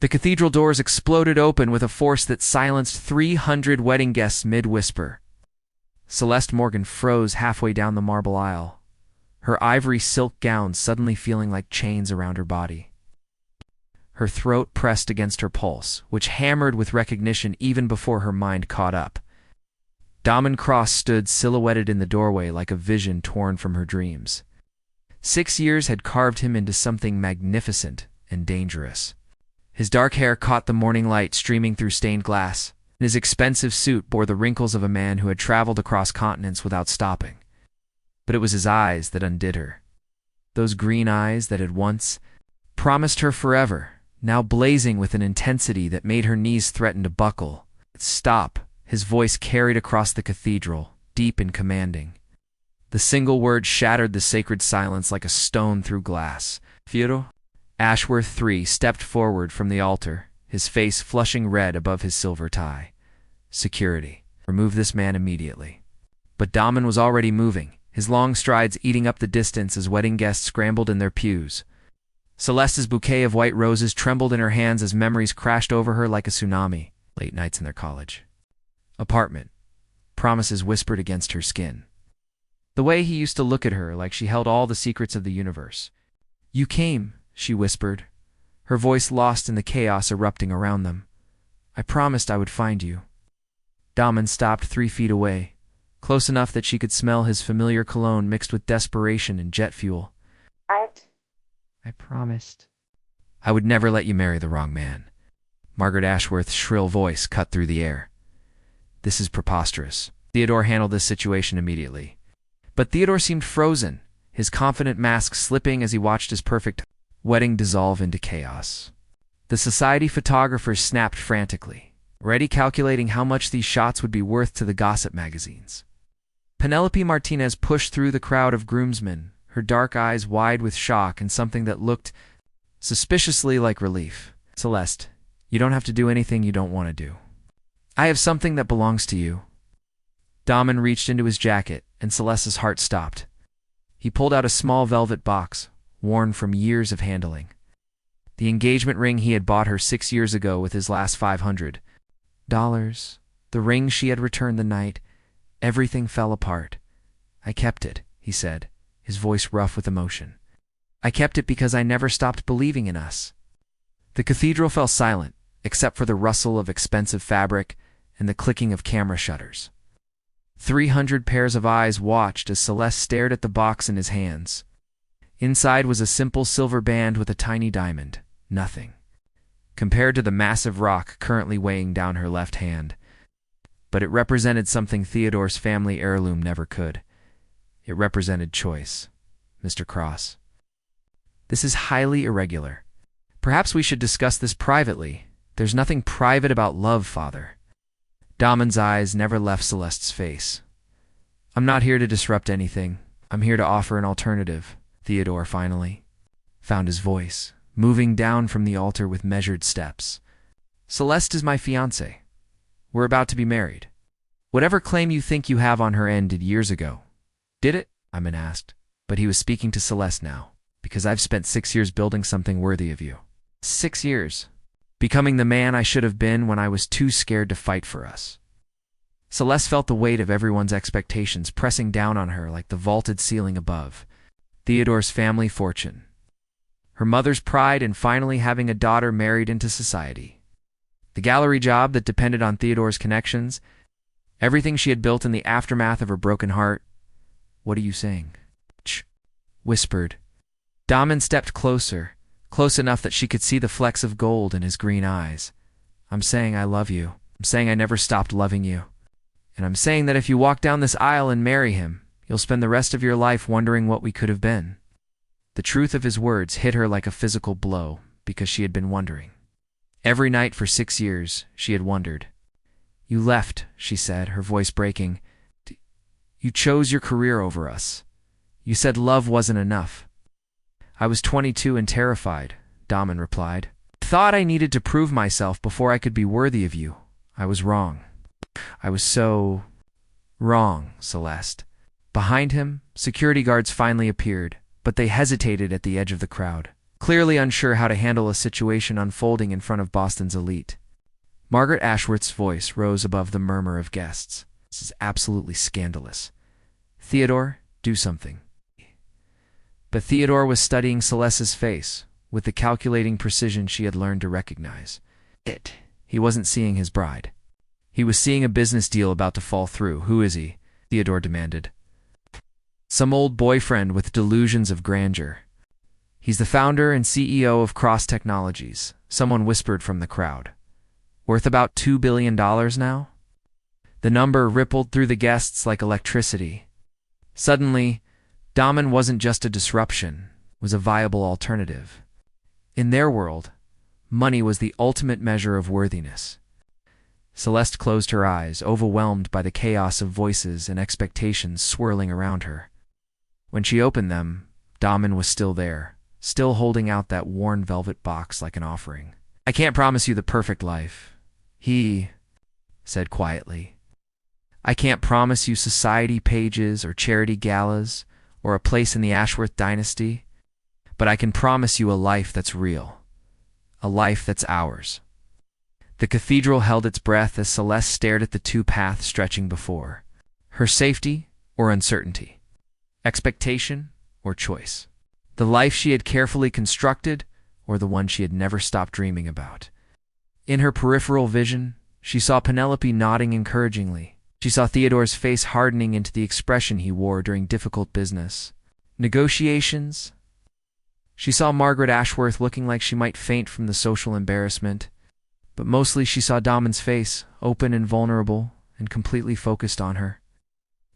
The cathedral doors exploded open with a force that silenced 300 wedding guests mid-whisper. Celeste Morgan froze halfway down the marble aisle, her ivory silk gown suddenly feeling like chains around her body. Her throat pressed against her pulse, which hammered with recognition even before her mind caught up. Damen Cross stood silhouetted in the doorway like a vision torn from her dreams. 6 years had carved him into something magnificent and dangerous. His dark hair caught the morning light streaming through stained glass, and his expensive suit bore the wrinkles of a man who had traveled across continents without stopping. But it was his eyes that undid her. Those green eyes that had once promised her forever, now blazing with an intensity that made her knees threaten to buckle. "Stop," his voice carried across the cathedral, deep and commanding. The single word shattered the sacred silence like a stone through glass. Theodore Ashworth III stepped forward from the altar, his face flushing red above his silver tie. Security. Remove this man immediately. But Damen was already moving, his long strides eating up the distance as wedding guests scrambled in their pews. Celeste's bouquet of white roses trembled in her hands as memories crashed over her like a tsunami. Late nights in their college apartment. Promises whispered against her skin. The way he used to look at her like she held all the secrets of the universe. "You came," she whispered, her voice lost in the chaos erupting around them. "I promised I would find you." Damen stopped 3 feet away, close enough that she could smell his familiar cologne mixed with desperation and jet fuel. I promised. "I would never let you marry the wrong man." Margaret Ashworth's shrill voice cut through the air. "This is preposterous." Theodore handled this situation immediately. But Theodore seemed frozen, his confident mask slipping as he watched his perfect wedding dissolve into chaos. The society photographers snapped frantically, already calculating how much these shots would be worth to the gossip magazines. Penelope Martinez pushed through the crowd of groomsmen, her dark eyes wide with shock and something that looked suspiciously like relief. "Celeste, you don't have to do anything you don't want to do. I have something that belongs to you." Damen reached into his jacket, and Celeste's heart stopped. He pulled out a small velvet box, worn from years of handling. The engagement ring he had bought her 6 years ago with his last $500. The ring she had returned the night. Everything fell apart. "I kept it," he said, his voice rough with emotion. "I kept it because I never stopped believing in us." The cathedral fell silent, except for the rustle of expensive fabric and the clicking of camera shutters. 300 pairs of eyes watched as Celeste stared at the box in his hands. Inside was a simple silver band with a tiny diamond. Nothing, compared to the massive rock currently weighing down her left hand. But it represented something Theodore's family heirloom never could. It represented choice. "Mr. Cross, this is highly irregular. Perhaps we should discuss this privately." "There's nothing private about love, Father." Damen's eyes never left Celeste's face. "I'm not here to disrupt anything. I'm here to offer an alternative." Theodore finally found his voice, moving down from the altar with measured steps. "Celeste is my fiancée. We're about to be married. Whatever claim you think you have on her ended years ago." "Did it?" Damen asked. But he was speaking to Celeste now. "Because I've spent 6 years building something worthy of you." 6 years. Becoming the man I should have been when I was too scared to fight for us. Celeste felt the weight of everyone's expectations pressing down on her like the vaulted ceiling above. Theodore's family fortune. Her mother's pride in finally having a daughter married into society. The gallery job that depended on Theodore's connections. Everything she had built in the aftermath of her broken heart. "What are you saying?" "Shh," whispered. Damen stepped closer, close enough that she could see the flecks of gold in his green eyes. "I'm saying I love you. I'm saying I never stopped loving you. And I'm saying that if you walk down this aisle and marry him, you'll spend the rest of your life wondering what we could have been." The truth of his words hit her like a physical blow because she had been wondering. Every night for 6 years, she had wondered. "You left," she said, her voice breaking. "You chose your career over us. You said love wasn't enough." "I was 22 and terrified," Damen replied. "Thought I needed to prove myself before I could be worthy of you. I was wrong. I was so wrong, Celeste." Behind him, security guards finally appeared, but they hesitated at the edge of the crowd. clearly unsure how to handle a situation unfolding in front of Boston's elite. Margaret Ashworth's voice rose above the murmur of guests. This is absolutely scandalous. Theodore, do something. But Theodore was studying Celeste's face with the calculating precision she had learned to recognize. He wasn't seeing his bride. He was seeing a business deal about to fall through. Who is he? Theodore demanded. Some old boyfriend with delusions of grandeur. He's the founder and CEO of Cross Technologies, someone whispered from the crowd. Worth about $2 billion now? The number rippled through the guests like electricity. Suddenly, Damen wasn't just a disruption, it was a viable alternative. In their world, money was the ultimate measure of worthiness. Celeste closed her eyes, overwhelmed by the chaos of voices and expectations swirling around her. When she opened them, Damen was still there, still holding out that worn velvet box like an offering. I can't promise you the perfect life, he said quietly. I can't promise you society pages or charity galas or a place in the Ashworth dynasty, but I can promise you a life that's real, a life that's ours. The cathedral held its breath as Celeste stared at the two paths stretching before her: safety or uncertainty, expectation or choice, the life she had carefully constructed or the one she had never stopped dreaming about. In her peripheral vision, she saw Penelope nodding encouragingly. She saw Theodore's face hardening into the expression he wore during difficult business negotiations. She saw Margaret Ashworth looking like she might faint from the social embarrassment. But mostly she saw Damen's face, open and vulnerable, and completely focused on her.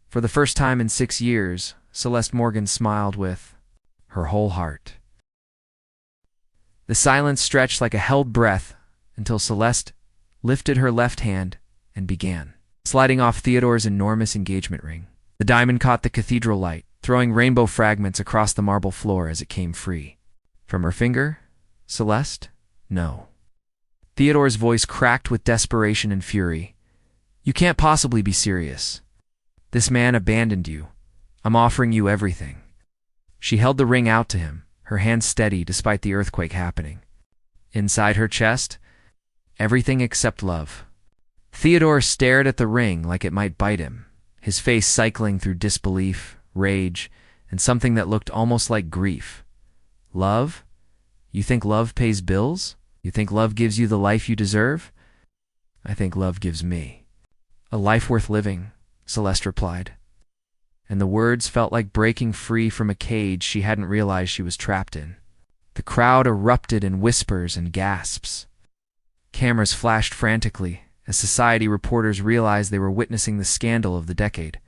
For the first time in 6 years, Celeste Morgan smiled with her whole heart. The silence stretched like a held breath until Celeste lifted her left hand and began sliding off Theodore's enormous engagement ring. The diamond caught the cathedral light, throwing rainbow fragments across the marble floor as it came free. From her finger? Celeste? No. Theodore's voice cracked with desperation and fury. You can't possibly be serious. This man abandoned you. I'm offering you everything. She held the ring out to him, her hand steady despite the earthquake happening. Inside her chest, everything except love. Theodore stared at the ring like it might bite him, his face cycling through disbelief, rage, and something that looked almost like grief. Love? You think love pays bills? You think love gives you the life you deserve? I think love gives me a life worth living, Celeste replied. And the words felt like breaking free from a cage she hadn't realized she was trapped in. The crowd erupted in whispers and gasps. Cameras flashed frantically as society reporters realized they were witnessing the scandal of the decade.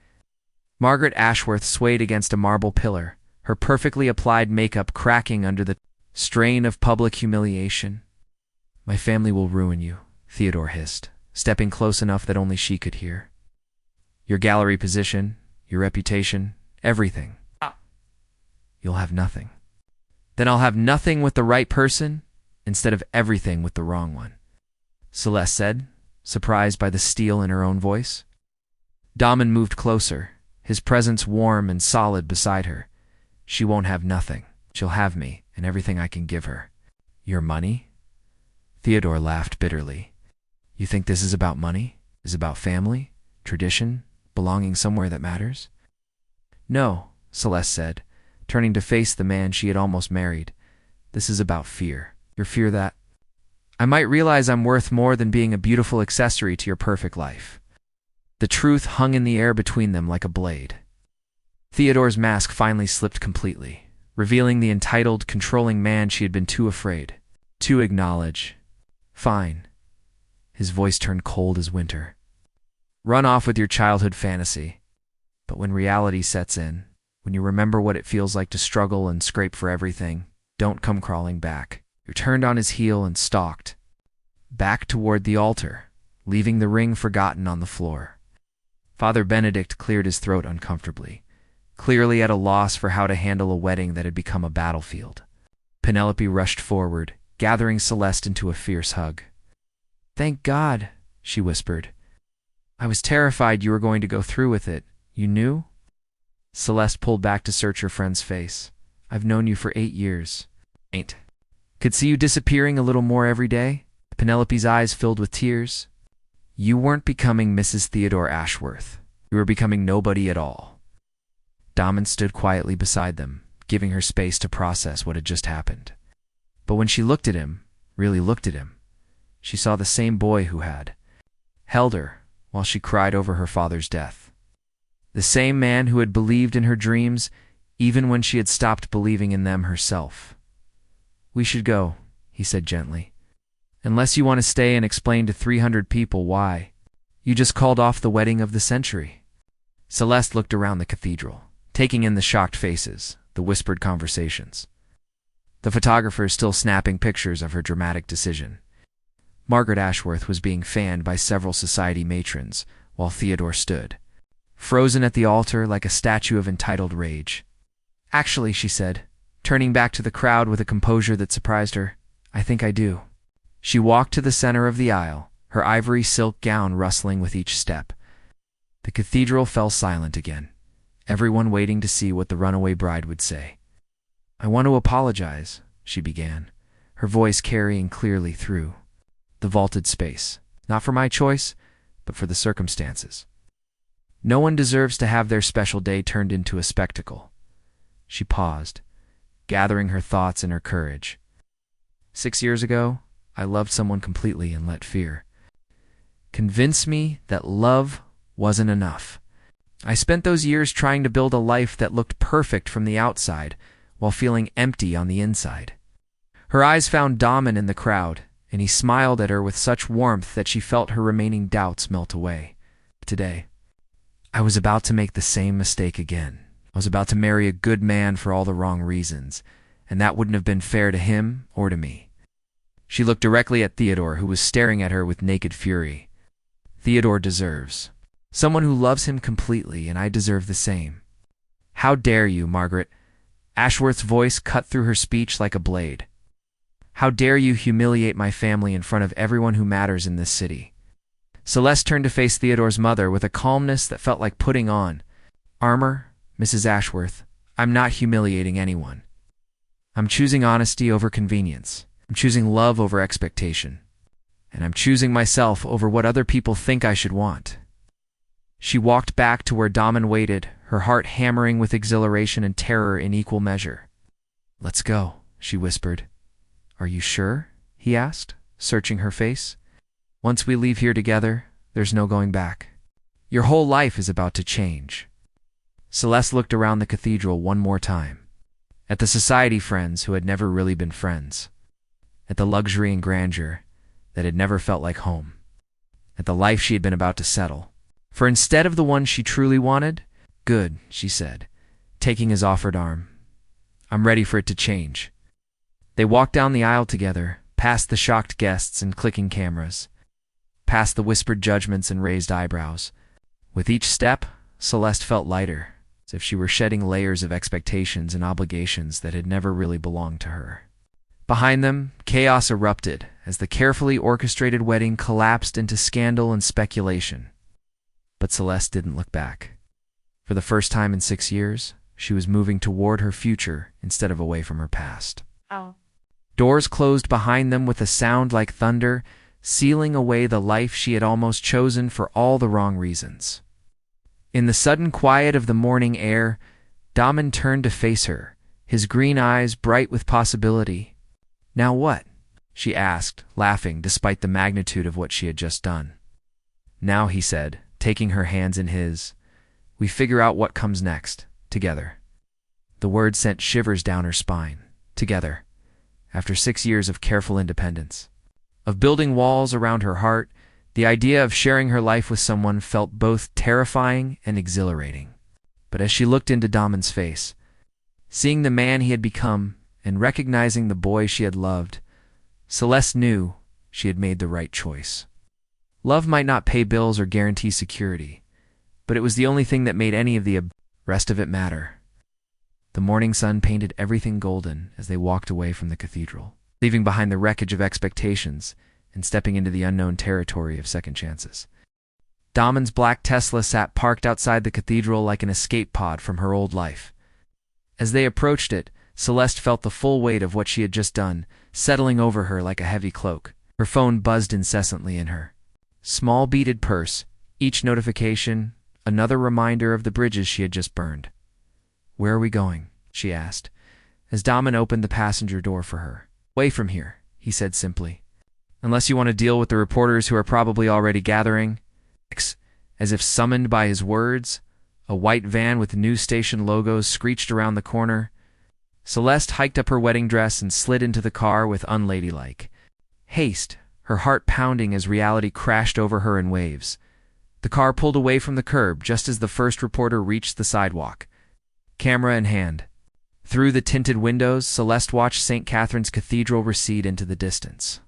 Margaret Ashworth swayed against a marble pillar, her perfectly applied makeup cracking under the strain of public humiliation. My family will ruin you, Theodore hissed, stepping close enough that only she could hear. Your gallery position, your reputation, everything. You'll have nothing. Then I'll have nothing with the right person instead of everything with the wrong one, Celeste said, surprised by the steel in her own voice. Damen moved closer, his presence warm and solid beside her. She won't have nothing. She'll have me and everything I can give her. Your money? Theodore laughed bitterly. You think this is about money? Is about family? Tradition? Belonging somewhere that matters? No, Celeste said, turning to face the man she had almost married. This is about fear. Your fear that I might realize I'm worth more than being a beautiful accessory to your perfect life. The truth hung in the air between them like a blade. Theodore's mask finally slipped completely, revealing the entitled, controlling man she had been too afraid to acknowledge. Fine. His voice turned cold as winter. Run off with your childhood fantasy. But when reality sets in, when you remember what it feels like to struggle and scrape for everything, don't come crawling back. He turned on his heel and stalked back toward the altar, leaving the ring forgotten on the floor. Father Benedict cleared his throat uncomfortably, clearly at a loss for how to handle a wedding that had become a battlefield. Penelope rushed forward, gathering Celeste into a fierce hug. Thank God, she whispered. I was terrified you were going to go through with it. You knew? Celeste pulled back to search her friend's face. I've known you for 8 years. Ain't. Could see you disappearing a little more every day. Penelope's eyes filled with tears. You weren't becoming Mrs. Theodore Ashworth. You were becoming nobody at all. Damen stood quietly beside them, giving her space to process what had just happened. But when she looked at him, really looked at him, she saw the same boy who had held her while she cried over her father's death. The same man who had believed in her dreams even when she had stopped believing in them herself. We should go, he said gently. Unless you want to stay and explain to 300 people why you just called off the wedding of the century. Celeste looked around the cathedral, taking in the shocked faces, the whispered conversations. The photographers still snapping pictures of her dramatic decision. Margaret Ashworth was being fanned by several society matrons, while Theodore stood, frozen at the altar like a statue of entitled rage. Actually, she said, turning back to the crowd with a composure that surprised her, I think I do. She walked to the center of the aisle, her ivory silk gown rustling with each step. The cathedral fell silent again, everyone waiting to see what the runaway bride would say. I want to apologize, she began, her voice carrying clearly through the vaulted space, not for my choice, but for the circumstances. No one deserves to have their special day turned into a spectacle. She paused, gathering her thoughts and her courage. 6 years ago, I loved someone completely and let fear convince me that love wasn't enough. I spent those years trying to build a life that looked perfect from the outside while feeling empty on the inside. Her eyes found Damen in the crowd, and he smiled at her with such warmth that she felt her remaining doubts melt away. Today, I was about to make the same mistake again. I was about to marry a good man for all the wrong reasons, and that wouldn't have been fair to him or to me. She looked directly at Theodore, who was staring at her with naked fury. Theodore deserves someone who loves him completely, and I deserve the same. How dare you, Margaret? Ashworth's voice cut through her speech like a blade. How dare you humiliate my family in front of everyone who matters in this city? Celeste turned to face Theodore's mother with a calmness that felt like putting on armor. Mrs. Ashworth, I'm not humiliating anyone. I'm choosing honesty over convenience. I'm choosing love over expectation. And I'm choosing myself over what other people think I should want. She walked back to where Damen waited, her heart hammering with exhilaration and terror in equal measure. Let's go, she whispered. Are you sure? He asked, searching her face. Once we leave here together, there's no going back. Your whole life is about to change. Celeste looked around the cathedral one more time, at the society friends who had never really been friends, at the luxury and grandeur that had never felt like home, at the life she had been about to settle. For instead of the one she truly wanted, good, she said, taking his offered arm. I'm ready for it to change. They walked down the aisle together, past the shocked guests and clicking cameras, past the whispered judgments and raised eyebrows. With each step, Celeste felt lighter, as if she were shedding layers of expectations and obligations that had never really belonged to her. Behind them, chaos erupted as the carefully orchestrated wedding collapsed into scandal and speculation. But Celeste didn't look back. For the first time in 6 years, she was moving toward her future instead of away from her past. Doors closed behind them with a sound like thunder, sealing away the life she had almost chosen for all the wrong reasons. In the sudden quiet of the morning air, Damen turned to face her, his green eyes bright with possibility. Now what? She asked, laughing despite the magnitude of what she had just done. Now, he said, taking her hands in his, we figure out what comes next, together. The word sent shivers down her spine. Together. After 6 years of careful independence, of building walls around her heart, the idea of sharing her life with someone felt both terrifying and exhilarating. But as she looked into Damen's face, seeing the man he had become and recognizing the boy she had loved, Celeste knew she had made the right choice. Love might not pay bills or guarantee security, but it was the only thing that made any of the rest of it matter. The morning sun painted everything golden as they walked away from the cathedral, leaving behind the wreckage of expectations and stepping into the unknown territory of second chances. Damen's black Tesla sat parked outside the cathedral like an escape pod from her old life. As they approached it, Celeste felt the full weight of what she had just done, settling over her like a heavy cloak. Her phone buzzed incessantly in her small beaded purse, each notification another reminder of the bridges she had just burned. "Where are we going?" she asked, as Damen opened the passenger door for her. "Away from here," he said simply. "Unless you want to deal with the reporters who are probably already gathering." As if summoned by his words, a white van with news station logos screeched around the corner. Celeste hiked up her wedding dress and slid into the car with unladylike haste, her heart pounding as reality crashed over her in waves. The car pulled away from the curb just as the first reporter reached the sidewalk, camera in hand. Through the tinted windows, Celeste watched St. Catherine's Cathedral recede into the distance,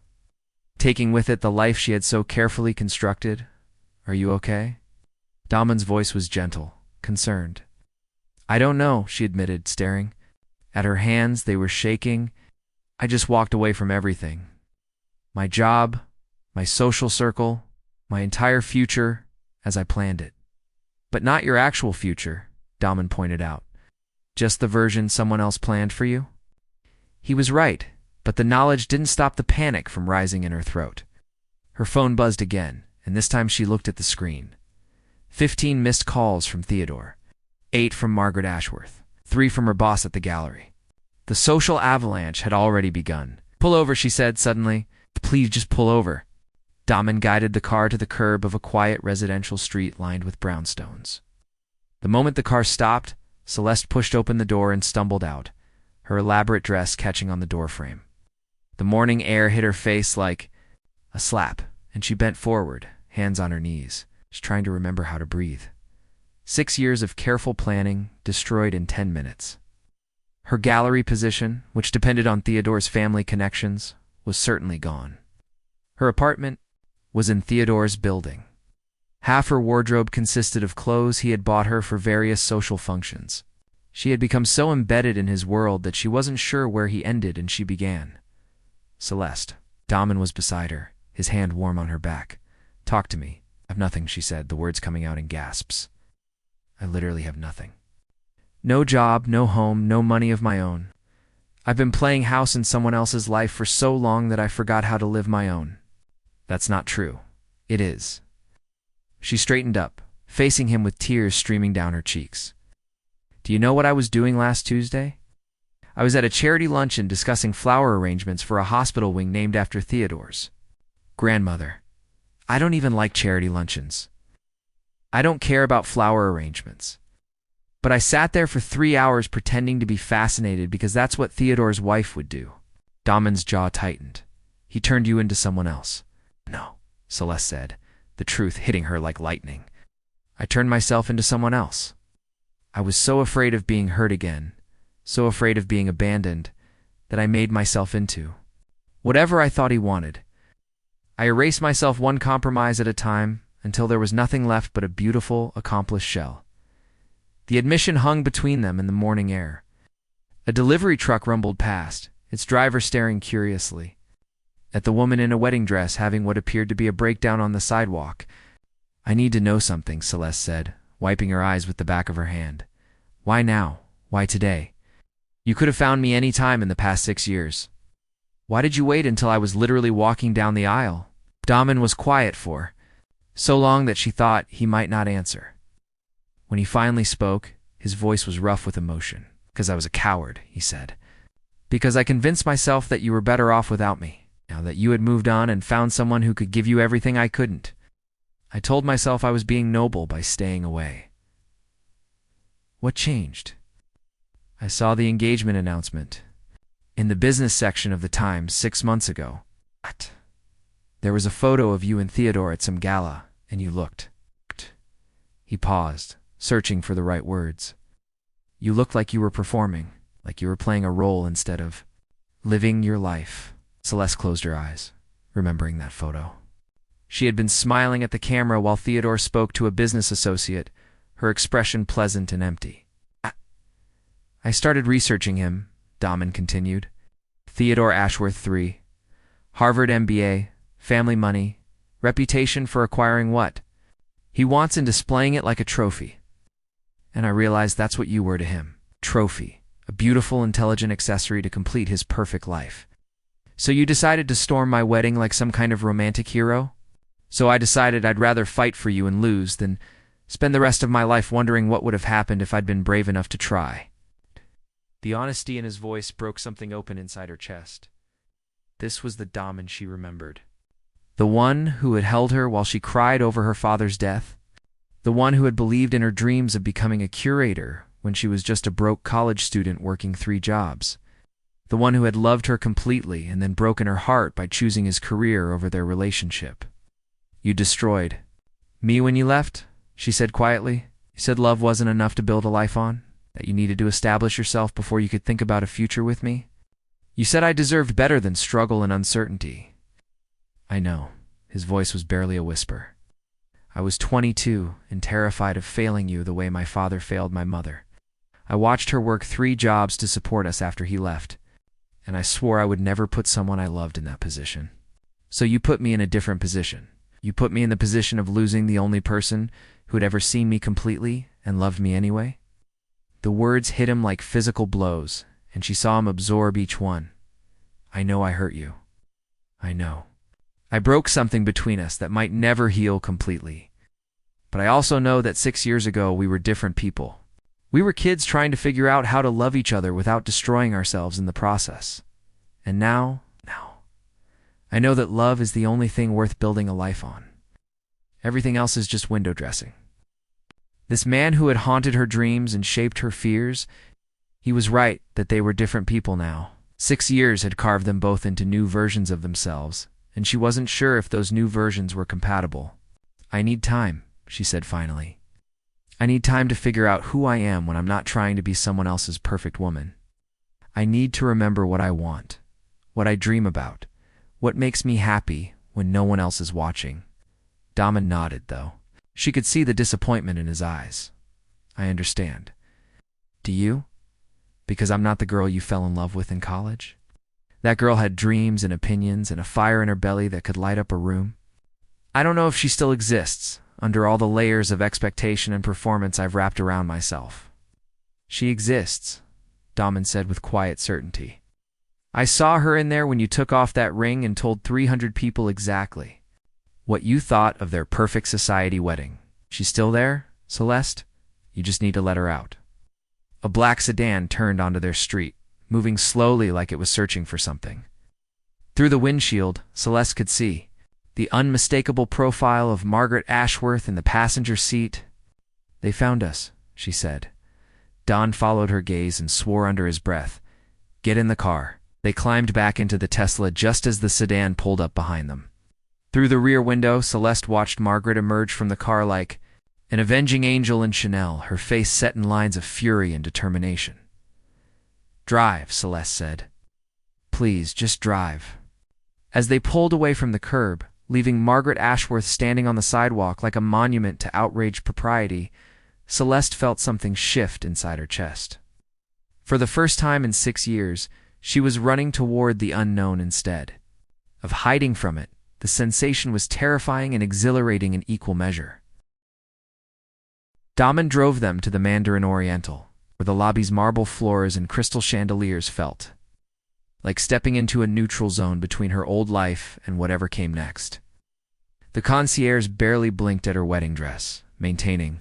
taking with it the life she had so carefully constructed. "Are you okay?" Damen's voice was gentle, concerned. "I don't know," she admitted, staring at her hands. They were shaking. "I just walked away from everything. My job, my social circle, my entire future as I planned it." "But not your actual future," Damen pointed out. "Just the version someone else planned for you?" He was right, but the knowledge didn't stop the panic from rising in her throat. Her phone buzzed again, and this time she looked at the screen. 15 missed calls from Theodore. 8 from Margaret Ashworth. 3 from her boss at the gallery. The social avalanche had already begun. "Pull over," she said suddenly. "Please just pull over." Damen guided the car to the curb of a quiet residential street lined with brownstones. The moment the car stopped, Celeste pushed open the door and stumbled out, her elaborate dress catching on the doorframe. The morning air hit her face like a slap, and she bent forward, hands on her knees, just trying to remember how to breathe. 6 years of careful planning destroyed in 10 minutes. Her gallery position, which depended on Theodore's family connections, was certainly gone. Her apartment was in Theodore's building. Half her wardrobe consisted of clothes he had bought her for various social functions. She had become so embedded in his world that she wasn't sure where he ended and she began. "Celeste." Damen was beside her, his hand warm on her back. "Talk to me." "I've nothing," she said, the words coming out in gasps. "I literally have nothing. No job, no home, no money of my own. I've been playing house in someone else's life for so long that I forgot how to live my own." "That's not true." "It is." She straightened up, facing him with tears streaming down her cheeks. "Do you know what I was doing last Tuesday? I was at a charity luncheon discussing flower arrangements for a hospital wing named after Theodore's grandmother. I don't even like charity luncheons. I don't care about flower arrangements. But I sat there for 3 hours pretending to be fascinated because that's what Theodore's wife would do." Damen's jaw tightened. "He turned you into someone else." "No," Celeste said, the truth hitting her like lightning. "I turned myself into someone else. I was so afraid of being hurt again, so afraid of being abandoned, that I made myself into whatever I thought he wanted. I erased myself one compromise at a time until there was nothing left but a beautiful, accomplished shell." The admission hung between them in the morning air. A delivery truck rumbled past, its driver staring curiously at the woman in a wedding dress having what appeared to be a breakdown on the sidewalk. "I need to know something," Celeste said, wiping her eyes with the back of her hand. "Why now? Why today? You could have found me any time in the past 6 years. Why did you wait until I was literally walking down the aisle?" Damen was quiet for so long that she thought he might not answer. When he finally spoke, his voice was rough with emotion. "Because I was a coward," he said. "Because I convinced myself that you were better off without me, now that you had moved on and found someone who could give you everything I couldn't. I told myself I was being noble by staying away." "What changed?" "I saw the engagement announcement in the business section of the Times 6 months ago. What? There was a photo of you and Theodore at some gala, and you looked." He paused, searching for the right words. "You looked like you were performing, like you were playing a role instead of living your life." Celeste closed her eyes, remembering that photo. She had been smiling at the camera while Theodore spoke to a business associate, her expression pleasant and empty. "I started researching him," Damen continued. "Theodore Ashworth III. Harvard MBA, family money, reputation for acquiring what he wants and displaying it like a trophy. And I realized that's what you were to him. Trophy. A beautiful, intelligent accessory to complete his perfect life. So you decided to storm my wedding like some kind of romantic hero? So I decided I'd rather fight for you and lose than spend the rest of my life wondering what would have happened if I'd been brave enough to try. The honesty in his voice broke something open inside her chest. This was the Damen she remembered. The one who had held her while she cried over her father's death. The one who had believed in her dreams of becoming a curator when she was just a broke college student working 3 jobs. The one who had loved her completely and then broken her heart by choosing his career over their relationship. You destroyed me when you left, she said quietly. You said love wasn't enough to build a life on, that you needed to establish yourself before you could think about a future with me. You said I deserved better than struggle and uncertainty. I know. His voice was barely a whisper. I was 22 and terrified of failing you the way my father failed my mother. I watched her work 3 jobs to support us after he left, and I swore I would never put someone I loved in that position. So you put me in a different position. You put me in the position of losing the only person who had ever seen me completely and loved me anyway. The words hit him like physical blows, and she saw him absorb each one. I know I hurt you. I know. I broke something between us that might never heal completely. But I also know that 6 years ago we were different people. We were kids trying to figure out how to love each other without destroying ourselves in the process. And now, I know that love is the only thing worth building a life on. Everything else is just window dressing. This man who had haunted her dreams and shaped her fears, he was right that they were different people now. 6 years had carved them both into new versions of themselves, and she wasn't sure if those new versions were compatible. I need time, she said finally. I need time to figure out who I am when I'm not trying to be someone else's perfect woman. I need to remember what I want, what I dream about, what makes me happy when no one else is watching. Damen nodded, though. She could see the disappointment in his eyes. I understand. Do you? Because I'm not the girl you fell in love with in college? That girl had dreams and opinions and a fire in her belly that could light up a room. I don't know if she still exists, under all the layers of expectation and performance I've wrapped around myself. She exists, Damen said with quiet certainty. I saw her in there when you took off that ring and told 300 people exactly what you thought of their perfect society wedding. She's still there, Celeste? You just need to let her out. A black sedan turned onto their street, moving slowly like it was searching for something. Through the windshield, Celeste could see the unmistakable profile of Margaret Ashworth in the passenger seat. They found us, she said. Don followed her gaze and swore under his breath. Get in the car. They climbed back into the Tesla just as the sedan pulled up behind them. Through the rear window, Celeste watched Margaret emerge from the car like an avenging angel in Chanel, her face set in lines of fury and determination. Drive, Celeste said. Please, just drive. As they pulled away from the curb, leaving Margaret Ashworth standing on the sidewalk like a monument to outraged propriety, Celeste felt something shift inside her chest. For the first time in 6 years, she was running toward the unknown instead of hiding from it. The sensation was terrifying and exhilarating in equal measure. Damen drove them to the Mandarin Oriental, where the lobby's marble floors and crystal chandeliers felt like stepping into a neutral zone between her old life and whatever came next. The concierge barely blinked at her wedding dress, maintaining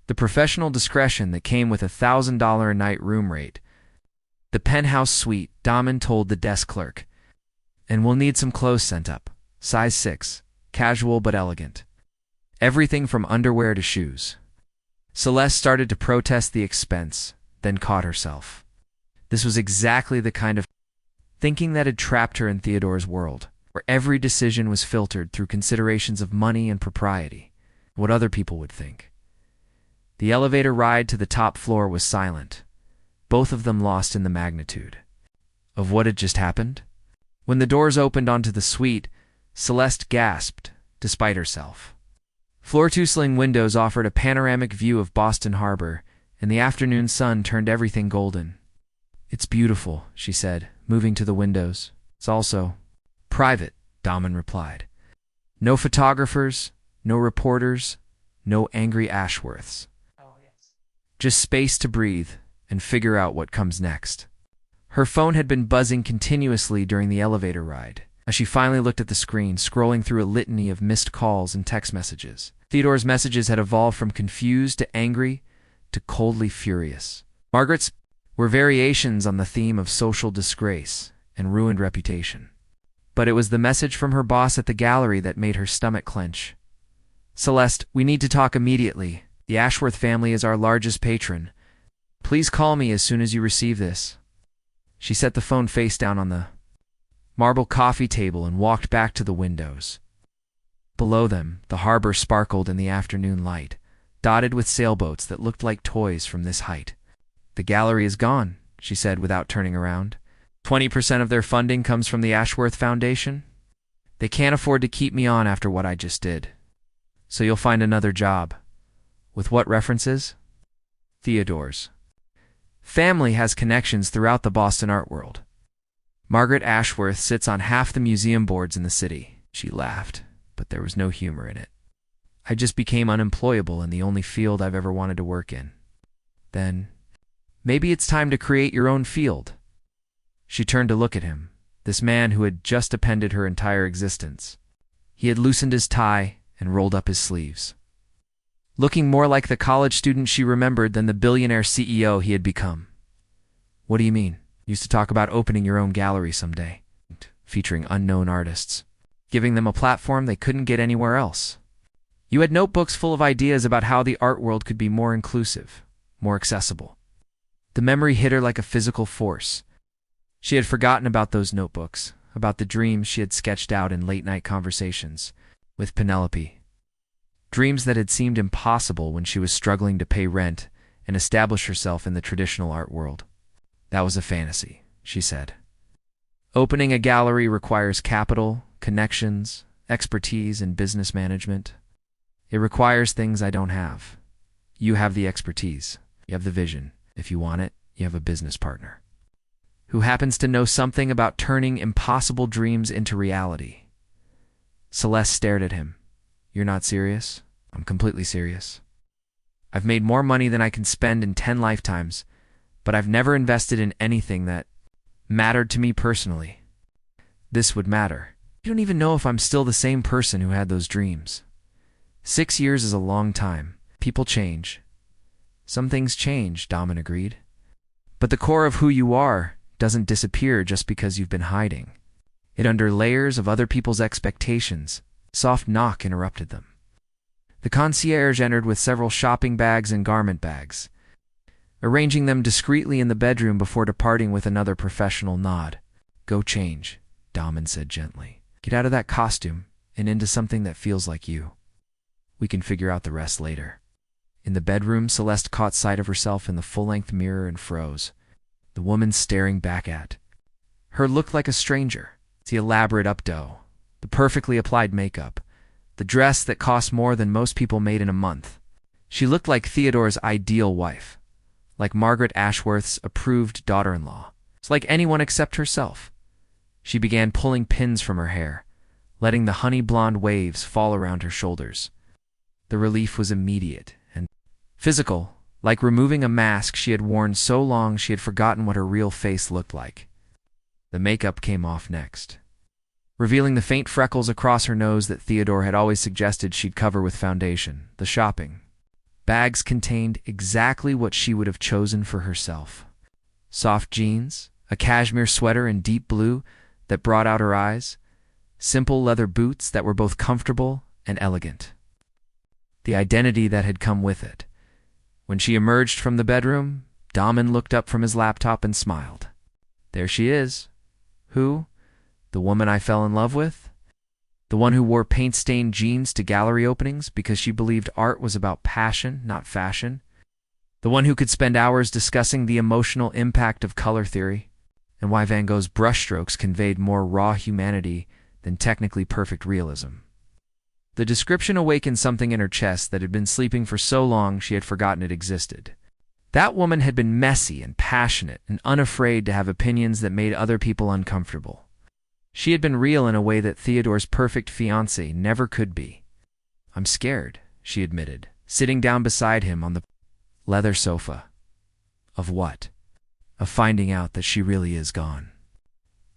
the professional discretion that came with a $1,000 a night room rate. The penthouse suite, Damen told the desk clerk. And we'll need some clothes sent up. Size 6, casual but elegant. Everything from underwear to shoes. Celeste started to protest the expense, then caught herself. This was exactly the kind of thinking that had trapped her in Theodore's world, where every decision was filtered through considerations of money and propriety, what other people would think. The elevator ride to the top floor was silent, both of them lost in the magnitude of what had just happened. When the doors opened onto the suite, Celeste gasped, despite herself. Floor-to-ceiling windows offered a panoramic view of Boston Harbor, and the afternoon sun turned everything golden. It's beautiful, she said, moving to the windows. It's also private, Damen replied. No photographers, no reporters, no angry Ashworths. Just space to breathe and figure out what comes next. Her phone had been buzzing continuously during the elevator ride. As she finally looked at the screen, scrolling through a litany of missed calls and text messages. Theodore's messages had evolved from confused to angry to coldly furious. Margaret's were variations on the theme of social disgrace and ruined reputation. But it was the message from her boss at the gallery that made her stomach clench. "Celeste, we need to talk immediately. The Ashworth family is our largest patron. Please call me as soon as you receive this." She set the phone face down on the marble coffee table and walked back to the windows. Below them, the harbor sparkled in the afternoon light, dotted with sailboats that looked like toys from this height. "The gallery is gone," she said without turning around. 20% of their funding comes from the Ashworth Foundation. They can't afford to keep me on after what I just did. So you'll find another job. With what references? Theodore's family has connections throughout the Boston art world. Margaret Ashworth sits on half the museum boards in the city. She laughed, but there was no humor in it. I just became unemployable in the only field I've ever wanted to work in. Then, maybe it's time to create your own field. She turned to look at him, this man who had just appended her entire existence. He had loosened his tie and rolled up his sleeves, looking more like the college student she remembered than the billionaire CEO he had become. "What do you mean? Used to talk about opening your own gallery someday, featuring unknown artists, giving them a platform they couldn't get anywhere else. You had notebooks full of ideas about how the art world could be more inclusive, more accessible." The memory hit her like a physical force. She had forgotten about those notebooks, about the dreams she had sketched out in late-night conversations with Penelope. Dreams that had seemed impossible when she was struggling to pay rent and establish herself in the traditional art world. "That was a fantasy," she said. "Opening a gallery requires capital, connections, expertise, and business management. It requires things I don't have. You have the expertise. You have the vision. If you want it, you have a business partner who happens to know something about turning impossible dreams into reality." Celeste stared at him. "You're not serious?" "I'm completely serious. I've made more money than I can spend in 10 lifetimes, but I've never invested in anything that mattered to me personally. This would matter. You don't even know if I'm still the same person who had those dreams. 6 years is a long time. People change." "Some things change," Damen agreed. "But the core of who you are doesn't disappear just because you've been hiding. It under layers of other people's expectations." A soft knock interrupted them. The concierge entered with several shopping bags and garment bags, arranging them discreetly in the bedroom before departing with another professional nod. "Go change," Damen said gently. "Get out of that costume and into something that feels like you. We can figure out the rest later." In the bedroom, Celeste caught sight of herself in the full-length mirror and froze. The woman staring back at her looked like a stranger. The elaborate updo, the perfectly applied makeup, the dress that cost more than most people made in a month. She looked like Theodore's ideal wife, like Margaret Ashworth's approved daughter-in-law. It's like anyone except herself. She began pulling pins from her hair, letting the honey-blonde waves fall around her shoulders. The relief was immediate and physical, like removing a mask she had worn so long she had forgotten what her real face looked like. The makeup came off next, revealing the faint freckles across her nose that Theodore had always suggested she'd cover with foundation. The shopping bags contained exactly what she would have chosen for herself. Soft jeans, a cashmere sweater in deep blue that brought out her eyes, simple leather boots that were both comfortable and elegant. The identity that had come with it. When she emerged from the bedroom, Damen looked up from his laptop and smiled. "There she is." "Who? The woman I fell in love with? The one who wore paint-stained jeans to gallery openings because she believed art was about passion, not fashion? The one who could spend hours discussing the emotional impact of color theory and why Van Gogh's brushstrokes conveyed more raw humanity than technically perfect realism?" The description awakened something in her chest that had been sleeping for so long she had forgotten it existed. That woman had been messy and passionate and unafraid to have opinions that made other people uncomfortable. She had been real in a way that Theodore's perfect fiancée never could be. "I'm scared," she admitted, sitting down beside him on the leather sofa. "Of what?" of finding out that she really is gone.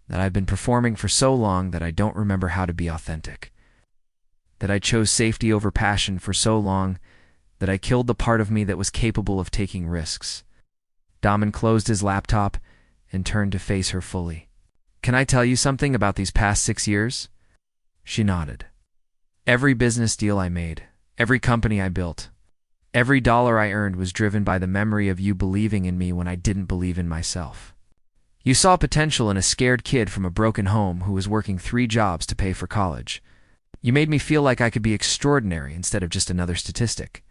That I've been performing for so long that I don't remember how to be authentic. That I chose safety over passion for so long that I killed the part of me that was capable of taking risks. Damen closed his laptop and turned to face her fully. Can I tell you something about these past 6 years? She nodded. Every business deal I made, every company I built, every dollar I earned was driven by the memory of you believing in me when I didn't believe in myself. You saw potential in a scared kid from a broken home who was working 3 jobs to pay for college. You made me feel like I could be extraordinary instead of just another statistic.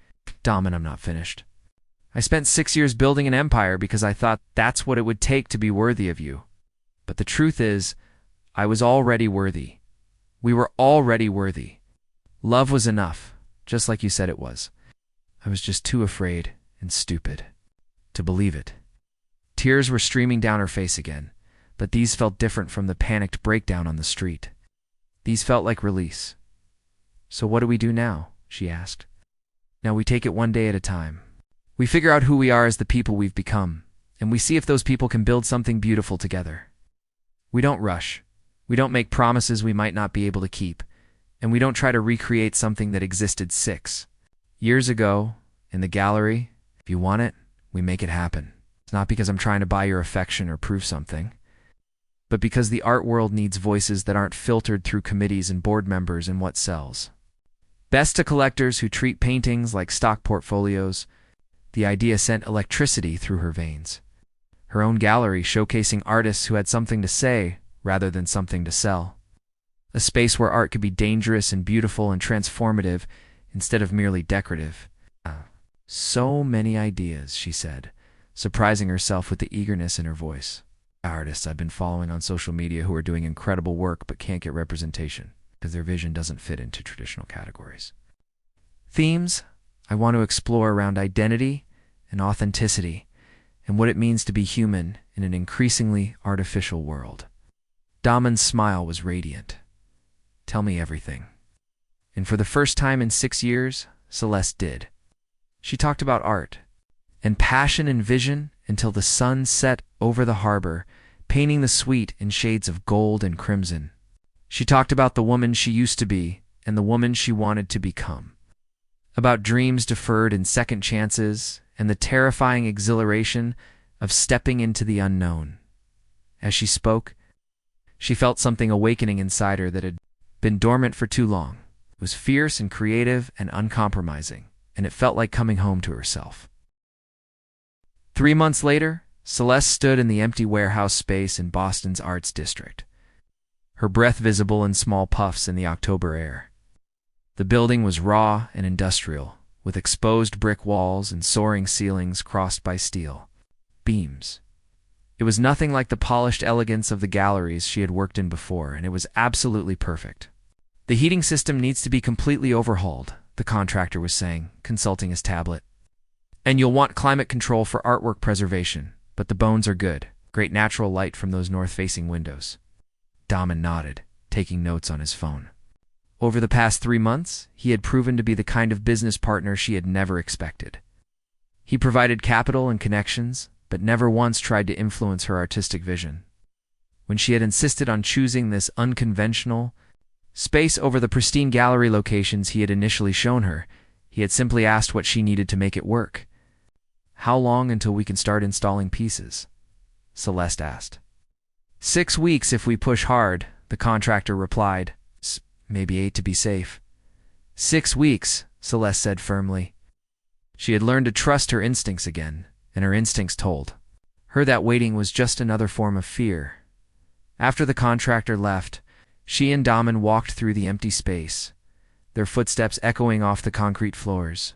Damen, I'm not finished. I spent 6 years building an empire because I thought that's what it would take to be worthy of you. But the truth is, I was already worthy. We were already worthy. Love was enough, just like you said it was. I was just too afraid and stupid to believe it. Tears were streaming down her face again, but these felt different from the panicked breakdown on the street. These felt like release. So what do we do now? She asked. Now we take it one day at a time. We figure out who we are as the people we've become, and we see if those people can build something beautiful together. We don't rush. We don't make promises we might not be able to keep, and we don't try to recreate something that existed 6 years ago in the gallery. If you want it, we make it happen. It's not because I'm trying to buy your affection or prove something, but because the art world needs voices that aren't filtered through committees and board members and what sells. Best to collectors who treat paintings like stock portfolios, the idea sent electricity through her veins. Her own gallery showcasing artists who had something to say rather than something to sell. A space where art could be dangerous and beautiful and transformative instead of merely decorative. So many ideas, she said, surprising herself with the eagerness in her voice. Artists I've been following on social media who are doing incredible work but can't get representation because their vision doesn't fit into traditional categories. Themes I want to explore around identity and authenticity and what it means to be human in an increasingly artificial world. Damen's smile was radiant. Tell me everything. And for the first time in 6 years, Celeste did. She talked about art and passion and vision until the sun set over the harbor, painting the sweet in shades of gold and crimson. She talked about the woman she used to be and the woman she wanted to become. About dreams deferred and second chances and the terrifying exhilaration of stepping into the unknown. As she spoke, she felt something awakening inside her that had been dormant for too long. It was fierce and creative and uncompromising, and it felt like coming home to herself. 3 months later, Celeste stood in the empty warehouse space in Boston's Arts District, her breath visible in small puffs in the October air. The building was raw and industrial, with exposed brick walls and soaring ceilings crossed by steel beams. It was nothing like the polished elegance of the galleries she had worked in before, and it was absolutely perfect. The heating system needs to be completely overhauled, the contractor was saying, consulting his tablet. And you'll want climate control for artwork preservation, but the bones are good. Great natural light from those north-facing windows. Damen nodded, taking notes on his phone. Over the past 3 months, he had proven to be the kind of business partner she had never expected. He provided capital and connections, but never once tried to influence her artistic vision. When she had insisted on choosing this unconventional space over the pristine gallery locations he had initially shown her, he had simply asked what she needed to make it work. How long until we can start installing pieces? Celeste asked. 6 weeks if we push hard, the contractor replied. Maybe 8 to be safe. 6 weeks, Celeste said firmly. She had learned to trust her instincts again, and her instincts told her that waiting was just another form of fear. After the contractor left, she and Damen walked through the empty space, their footsteps echoing off the concrete floors.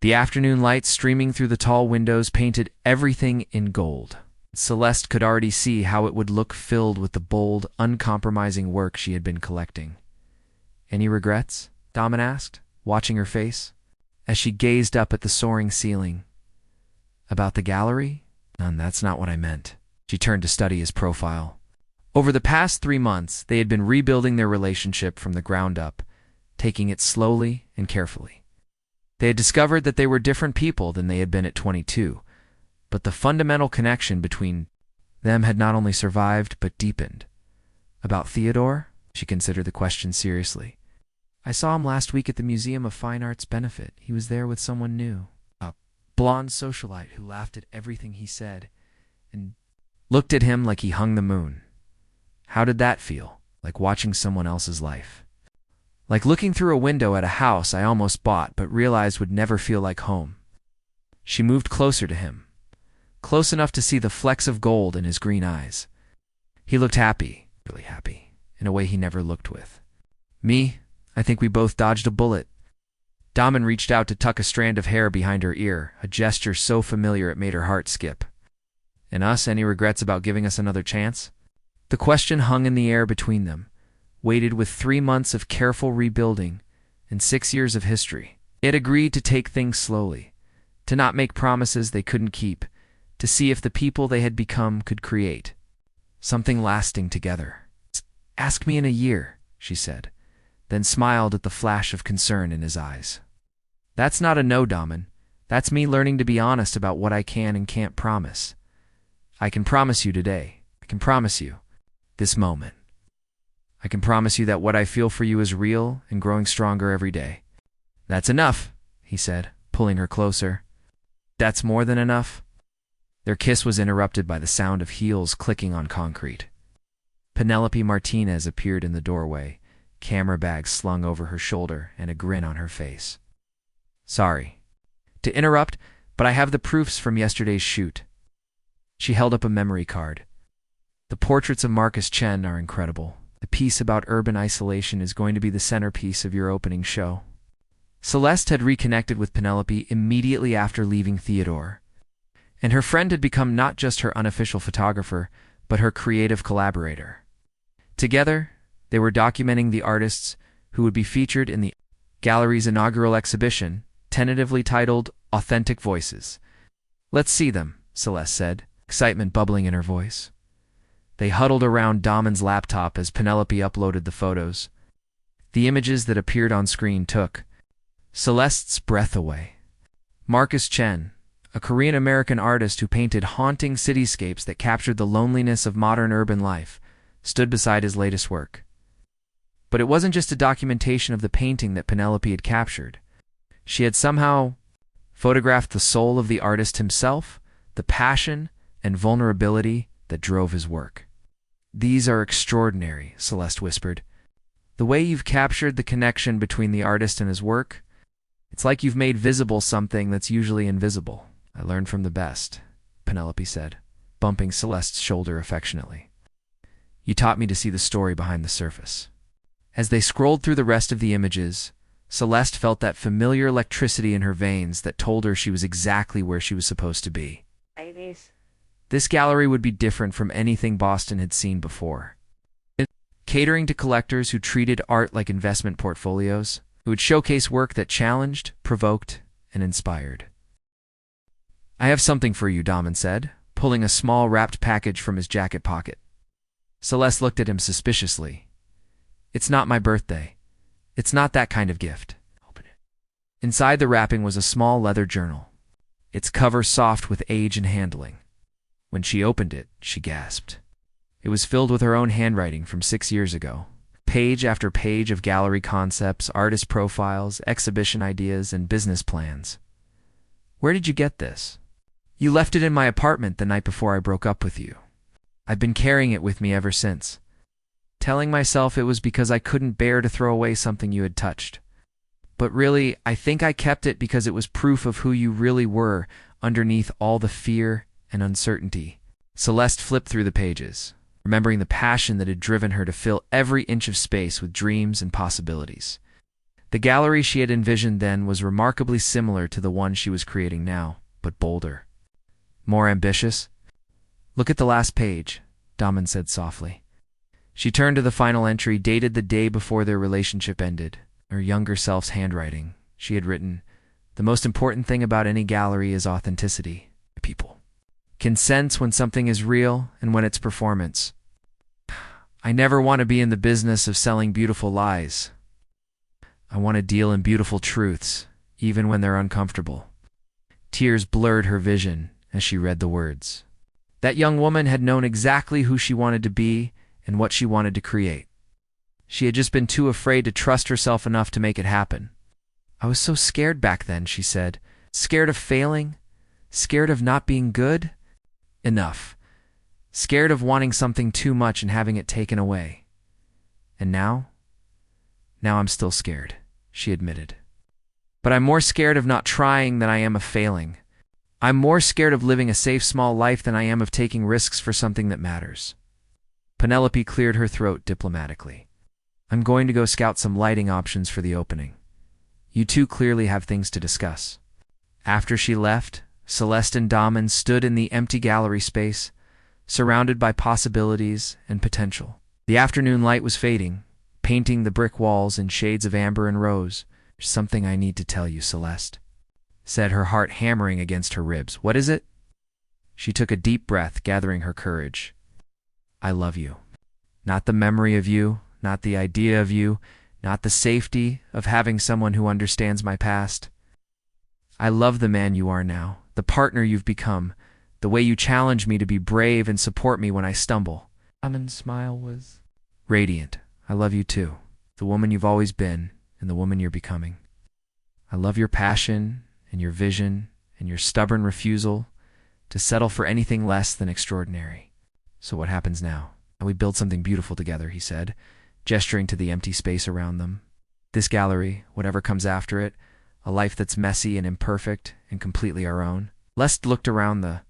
The afternoon light streaming through the tall windows painted everything in gold. Celeste could already see how it would look filled with the bold, uncompromising work she had been collecting. Any regrets? Damen asked, watching her face, as she gazed up at the soaring ceiling. About the gallery? None, that's not what I meant. She turned to study his profile. Over the past 3 months, they had been rebuilding their relationship from the ground up, taking it slowly and carefully. They had discovered that they were different people than they had been at 22, but the fundamental connection between Them had not only survived, but deepened. About Theodore? She considered the question seriously. I saw him last week at the Museum of Fine Arts benefit. He was there with someone new. A blonde socialite who laughed at everything he said and looked at him like he hung the moon. How did that feel? Like watching someone else's life. Like looking through a window at a house I almost bought but realized would never feel like home. She moved closer to him, close enough to see the flecks of gold in his green eyes. He looked happy, really happy, in a way he never looked with. Me? I think we both dodged a bullet. Damen reached out to tuck a strand of hair behind her ear, a gesture so familiar it made her heart skip. And us, any regrets about giving us another chance? The question hung in the air between them, weighted with 3 months of careful rebuilding and 6 years of history. It agreed to take things slowly, to not make promises they couldn't keep, to see if the people they had become could create something lasting together. Ask me in a year, she said, then smiled at the flash of concern in his eyes. That's not a no, Damen. That's me learning to be honest about what I can and can't promise. I can promise you today. I can promise you this moment. I can promise you that what I feel for you is real and growing stronger every day. That's enough, he said, pulling her closer. That's more than enough. Their kiss was interrupted by the sound of heels clicking on concrete. Penelope Martinez appeared in the doorway, camera bag slung over her shoulder and a grin on her face. Sorry to interrupt, but I have the proofs from yesterday's shoot. She held up a memory card. The portraits of Marcus Chen are incredible. The piece about urban isolation is going to be the centerpiece of your opening show. Celeste had reconnected with Penelope immediately after leaving Theodore, and her friend had become not just her unofficial photographer, but her creative collaborator. Together, they were documenting the artists who would be featured in the gallery's inaugural exhibition, tentatively titled Authentic Voices. Let's see them, Celeste said, excitement bubbling in her voice. They huddled around Damen's laptop as Penelope uploaded the photos. The images that appeared on screen took Celeste's breath away. Marcus Chen, a Korean-American artist who painted haunting cityscapes that captured the loneliness of modern urban life, stood beside his latest work. But it wasn't just a documentation of the painting that Penelope had captured. She had somehow photographed the soul of the artist himself, the passion and vulnerability that drove his work. These are extraordinary, Celeste whispered. The way you've captured the connection between the artist and his work, it's like you've made visible something that's usually invisible. I learned from the best, Penelope said, bumping Celeste's shoulder affectionately. You taught me to see the story behind the surface. As they scrolled through the rest of the images, Celeste felt that familiar electricity in her veins that told her she was exactly where she was supposed to be. This gallery would be different from anything Boston had seen before. Catering to collectors who treated art like investment portfolios, who would showcase work that challenged, provoked, and inspired. I have something for you, Damen said, pulling a small wrapped package from his jacket pocket. Celeste looked at him suspiciously. It's not my birthday. It's not that kind of gift. Open it. Inside the wrapping was a small leather journal, its cover soft with age and handling. When she opened it, she gasped. It was filled with her own handwriting from 6 years ago. Page after page of gallery concepts, artist profiles, exhibition ideas, and business plans. Where did you get this? You left it in my apartment the night before I broke up with you. I've been carrying it with me ever since, telling myself it was because I couldn't bear to throw away something you had touched. But really, I think I kept it because it was proof of who you really were underneath all the fear and uncertainty. Celeste flipped through the pages, remembering the passion that had driven her to fill every inch of space with dreams and possibilities. The gallery she had envisioned then was remarkably similar to the one she was creating now, but bolder. More ambitious? Look at the last page, Damen said softly. She turned to the final entry, dated the day before their relationship ended. Her younger self's handwriting. She had written, "The most important thing about any gallery is authenticity. People can sense when something is real and when it's performance. I never want to be in the business of selling beautiful lies. I want to deal in beautiful truths, even when they're uncomfortable." Tears blurred her vision as she read the words. That young woman had known exactly who she wanted to be and what she wanted to create. She had just been too afraid to trust herself enough to make it happen. "I was so scared back then," she said. "Scared of failing? Scared of not being good enough? Scared of wanting something too much and having it taken away. And now? Now I'm still scared," she admitted. "But I'm more scared of not trying than I am of failing. I'm more scared of living a safe, small life than I am of taking risks for something that matters." Penelope cleared her throat diplomatically. "I'm going to go scout some lighting options for the opening. You two clearly have things to discuss." After she left, Celeste and Damen stood in the empty gallery space, surrounded by possibilities and potential. The afternoon light was fading, painting the brick walls in shades of amber and rose. "There's something I need to tell you, Celeste," said her heart hammering against her ribs. "What is it?" She took a deep breath, gathering her courage. "I love you. Not the memory of you, not the idea of you, not the safety of having someone who understands my past. I love the man you are now, the partner you've become, the way you challenge me to be brave and support me when I stumble." Damen's smile was radiant. "I love you too, the woman you've always been and the woman you're becoming. I love your passion and your vision and your stubborn refusal to settle for anything less than extraordinary. So what happens now?" "We build something beautiful together," he said, gesturing to the empty space around them. "This gallery, whatever comes after it, a life that's messy and imperfect and completely our own." Celeste looked around the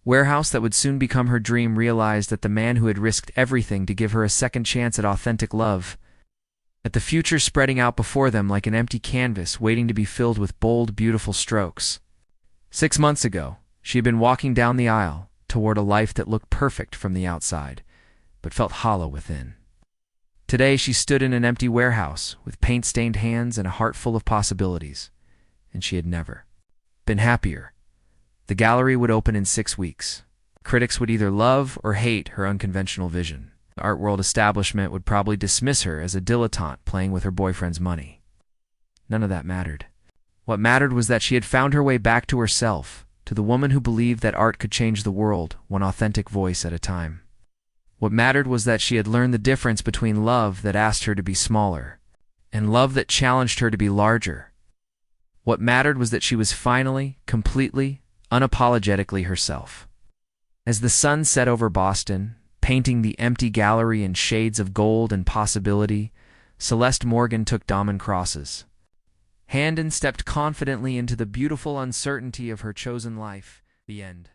warehouse that would soon become her dream, realized that the man who had risked everything to give her a second chance at authentic love, at the future spreading out before them like an empty canvas waiting to be filled with bold, beautiful strokes. 6 months ago, she had been walking down the aisle toward a life that looked perfect from the outside, but felt hollow within. Today she stood in an empty warehouse with paint-stained hands and a heart full of possibilities, and she had never been happier. The gallery would open in 6 weeks. Critics would either love or hate her unconventional vision. The art world establishment would probably dismiss her as a dilettante playing with her boyfriend's money. None of that mattered. What mattered was that she had found her way back to herself, to the woman who believed that art could change the world, one authentic voice at a time. What mattered was that she had learned the difference between love that asked her to be smaller and love that challenged her to be larger. What mattered was that she was finally, completely, unapologetically herself. As the sun set over Boston, painting the empty gallery in shades of gold and possibility, Celeste Morgan took Damen Cross's hand and stepped confidently into the beautiful uncertainty of her chosen life. The end.